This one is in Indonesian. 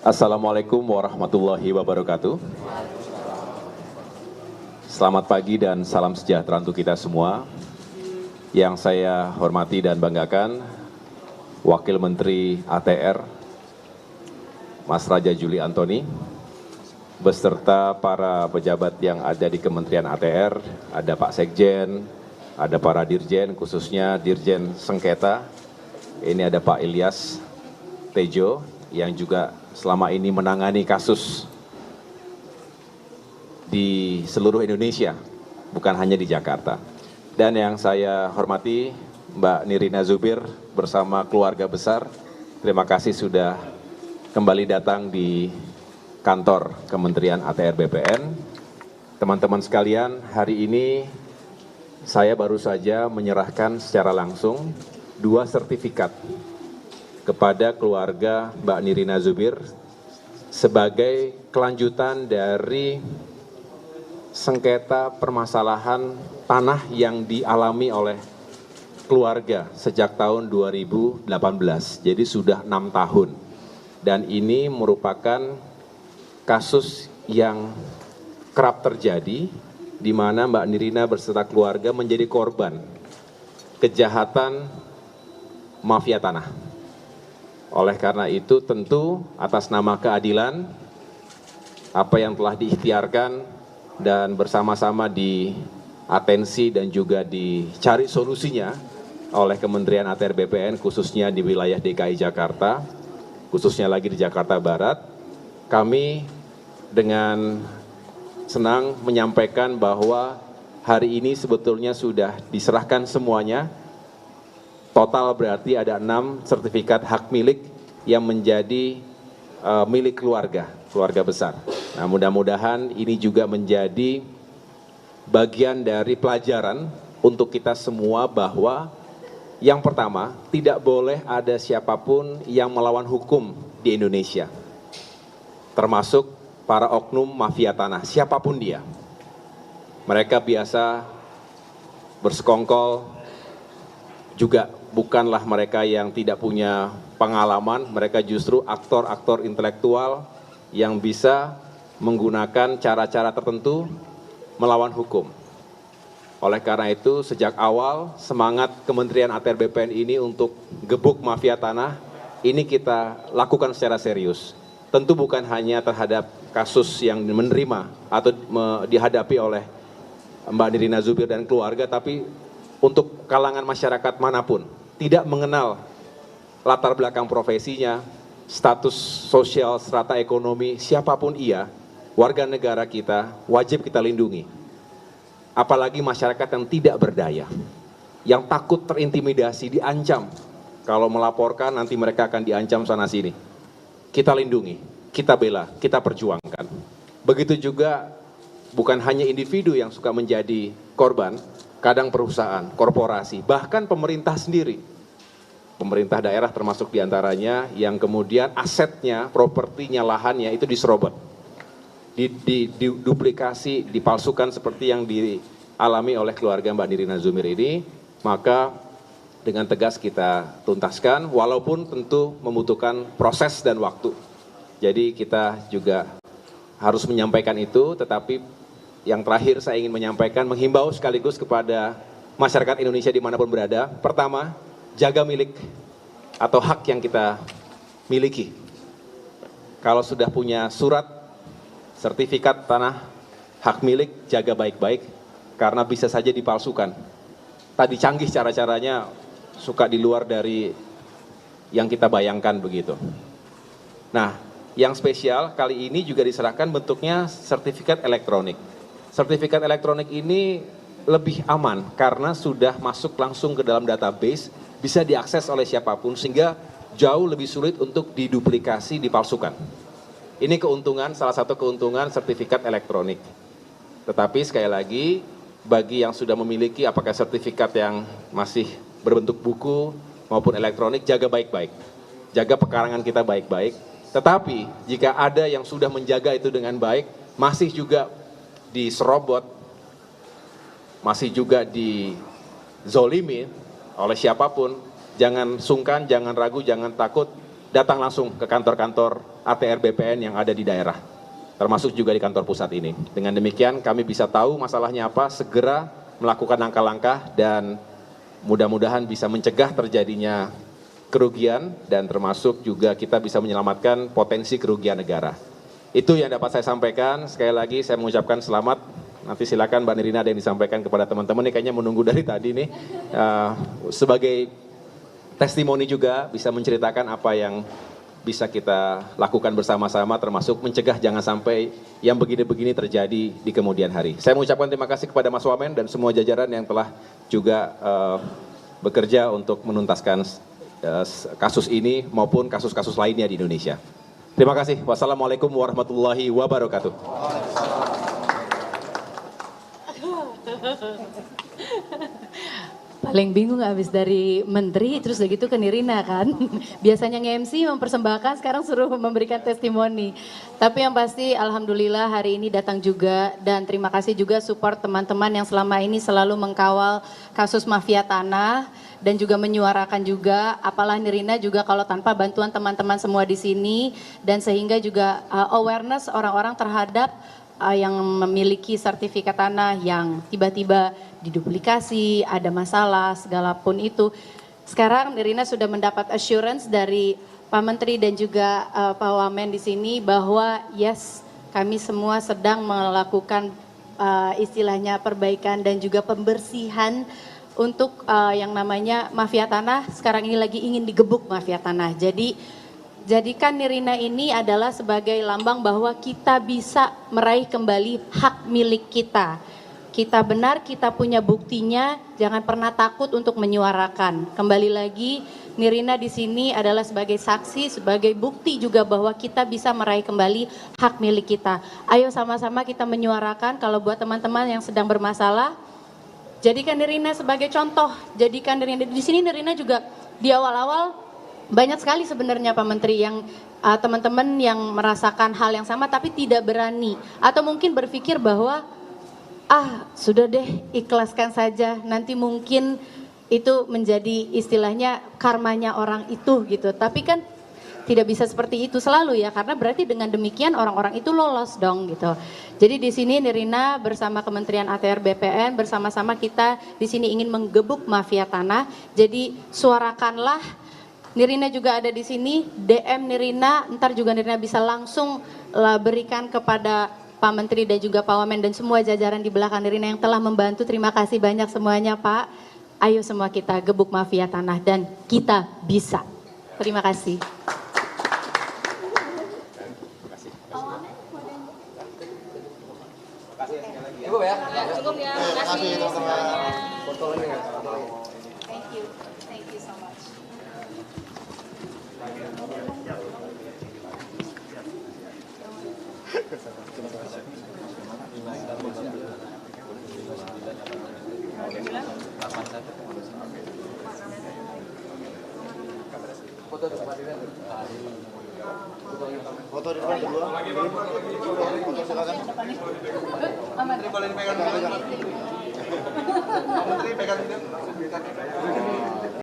Assalamualaikum warahmatullahi wabarakatuh. Selamat pagi dan salam sejahtera untuk kita semua. Yang saya hormati dan banggakan, Wakil Menteri ATR, Mas Raja Juli Antoni, beserta para pejabat yang ada di Kementerian ATR, ada Pak Sekjen, ada para Dirjen, khususnya Dirjen Sengketa, ini ada Pak Ilyas Tejo, yang juga selama ini menangani kasus di seluruh Indonesia, bukan hanya di Jakarta. Dan yang saya hormati Mbak Nirina Zubir bersama keluarga besar, terima kasih sudah kembali datang di kantor Kementerian ATR BPN. Teman-teman sekalian, hari ini saya baru saja menyerahkan secara langsung 2 sertifikat kepada keluarga Mbak Nirina Zubir sebagai kelanjutan dari sengketa permasalahan tanah yang dialami oleh keluarga sejak tahun 2018. Jadi sudah 6 tahun. Dan ini merupakan kasus yang kerap terjadi di mana Mbak Nirina beserta keluarga menjadi korban kejahatan mafia tanah. Oleh karena itu tentu atas nama keadilan, apa yang telah diikhtiarkan dan bersama-sama diatensi dan juga dicari solusinya oleh Kementerian ATR BPN khususnya di wilayah DKI Jakarta, khususnya lagi di Jakarta Barat, kami dengan senang menyampaikan bahwa hari ini sebetulnya sudah diserahkan semuanya. Total berarti ada 6 sertifikat hak milik yang menjadi milik keluarga besar. Nah, mudah-mudahan ini juga menjadi bagian dari pelajaran untuk kita semua bahwa yang pertama, tidak boleh ada siapapun yang melawan hukum di Indonesia. Termasuk para oknum mafia tanah, siapapun dia. Mereka biasa bersekongkol, juga bukanlah mereka yang tidak punya pengalaman, mereka justru aktor-aktor intelektual yang bisa menggunakan cara-cara tertentu melawan hukum. Oleh karena itu, sejak awal semangat Kementerian ATR BPN ini untuk gebuk mafia tanah, ini kita lakukan secara serius. Tentu bukan hanya terhadap kasus yang menerima atau dihadapi oleh Mbak Nirina Zubir dan keluarga, tapi untuk kalangan masyarakat manapun, tidak mengenal latar belakang profesinya, status sosial, strata ekonomi, siapapun ia, warga negara kita wajib kita lindungi. Apalagi masyarakat yang tidak berdaya, yang takut terintimidasi, diancam. Kalau melaporkan nanti mereka akan diancam sana-sini. Kita lindungi, kita bela, kita perjuangkan. Begitu juga bukan hanya individu yang suka menjadi korban, kadang perusahaan, korporasi, bahkan pemerintah sendiri. Pemerintah daerah termasuk diantaranya yang kemudian asetnya, propertinya, lahannya itu diserobot. Diduplikasi, dipalsukan seperti yang dialami oleh keluarga Mbak Nirina Zubir ini, maka dengan tegas kita tuntaskan, walaupun tentu membutuhkan proses dan waktu. Jadi kita juga harus menyampaikan itu, tetapi yang terakhir saya ingin menyampaikan, menghimbau sekaligus kepada masyarakat Indonesia dimanapun berada. Pertama, jaga milik atau hak yang kita miliki. Kalau sudah punya surat, sertifikat tanah, hak milik, jaga baik-baik, karena bisa saja dipalsukan. Tadi canggih cara-caranya, suka di luar dari yang kita bayangkan begitu. Nah, yang spesial kali ini juga diserahkan bentuknya sertifikat elektronik. Sertifikat elektronik ini lebih aman karena sudah masuk langsung ke dalam database, bisa diakses oleh siapapun sehingga jauh lebih sulit untuk diduplikasi, dipalsukan. Ini keuntungan, salah satu keuntungan sertifikat elektronik. Tetapi sekali lagi, bagi yang sudah memiliki apakah sertifikat yang masih berbentuk buku maupun elektronik, jaga baik-baik. Jaga pekarangan kita baik-baik. Tetapi jika ada yang sudah menjaga itu dengan baik, masih juga diserobot, masih juga dizolimi oleh siapapun, jangan sungkan, jangan ragu, jangan takut, datang langsung ke kantor-kantor ATR BPN yang ada di daerah, termasuk juga di kantor pusat ini. Dengan demikian kami bisa tahu masalahnya apa, segera melakukan langkah-langkah dan mudah-mudahan bisa mencegah terjadinya kerugian dan termasuk juga kita bisa menyelamatkan potensi kerugian negara. Itu yang dapat saya sampaikan. Sekali lagi saya mengucapkan selamat. Nanti silakan Mbak Nirina ada yang disampaikan kepada teman-teman. Ini kayaknya menunggu dari tadi nih. Sebagai testimoni juga bisa menceritakan apa yang bisa kita lakukan bersama-sama termasuk mencegah jangan sampai yang begini-begini terjadi di kemudian hari. Saya mengucapkan terima kasih kepada Mas Wamen dan semua jajaran yang telah juga bekerja untuk menuntaskan kasus ini maupun kasus-kasus lainnya di Indonesia. Terima kasih. Wassalamualaikum warahmatullahi wabarakatuh. Paling bingung habis dari menteri terus udah gitu ke Nirina kan. Biasanya nge-MC mempersembahkan, sekarang suruh memberikan testimoni. Tapi yang pasti alhamdulillah hari ini datang juga dan terima kasih juga support teman-teman yang selama ini selalu mengkawal kasus mafia tanah dan juga menyuarakan juga, apalah Nirina juga kalau tanpa bantuan teman-teman semua di sini dan sehingga juga awareness orang-orang terhadap yang memiliki sertifikat tanah yang tiba-tiba diduplikasi, ada masalah, segala pun itu. Sekarang Nirina sudah mendapat assurance dari Pak Menteri dan juga Pak Wamen di sini bahwa yes, kami semua sedang melakukan istilahnya perbaikan dan juga pembersihan untuk yang namanya mafia tanah. Sekarang ini lagi ingin digebuk mafia tanah. Jadikan Nirina ini adalah sebagai lambang bahwa kita bisa meraih kembali hak milik kita. Kita benar, kita punya buktinya, jangan pernah takut untuk menyuarakan. Kembali lagi, Nirina di sini adalah sebagai saksi, sebagai bukti juga bahwa kita bisa meraih kembali hak milik kita. Ayo sama-sama kita menyuarakan. Kalau buat teman-teman yang sedang bermasalah, jadikan Nirina sebagai contoh. Jadikan Nirina di sini. Nirina juga di awal-awal banyak sekali sebenarnya Pak Menteri yang teman-teman yang merasakan hal yang sama tapi tidak berani atau mungkin berpikir bahwa sudah deh ikhlaskan saja, nanti mungkin itu menjadi istilahnya karmanya orang itu gitu. Tapi kan tidak bisa seperti itu selalu ya, karena berarti dengan demikian orang-orang itu lolos dong gitu. Jadi di sini Nirina bersama Kementerian ATR BPN bersama-sama kita di sini ingin menggebuk mafia tanah. Jadi suarakanlah. Nirina juga ada di sini, DM Nirina, ntar juga Nirina bisa langsung berikan kepada Pak Menteri dan juga Pak Wamen dan semua jajaran di belakang Nirina yang telah membantu. Terima kasih banyak semuanya Pak. Ayo semua kita gebuk mafia tanah dan kita bisa. Terima kasih. Cukup ya? Cukup ya. Terima kasih semuanya. Thank you. Thank you so much. Foto di depan kedua. Foto silakan. Menteri boleh dipegang. Menteri pegang.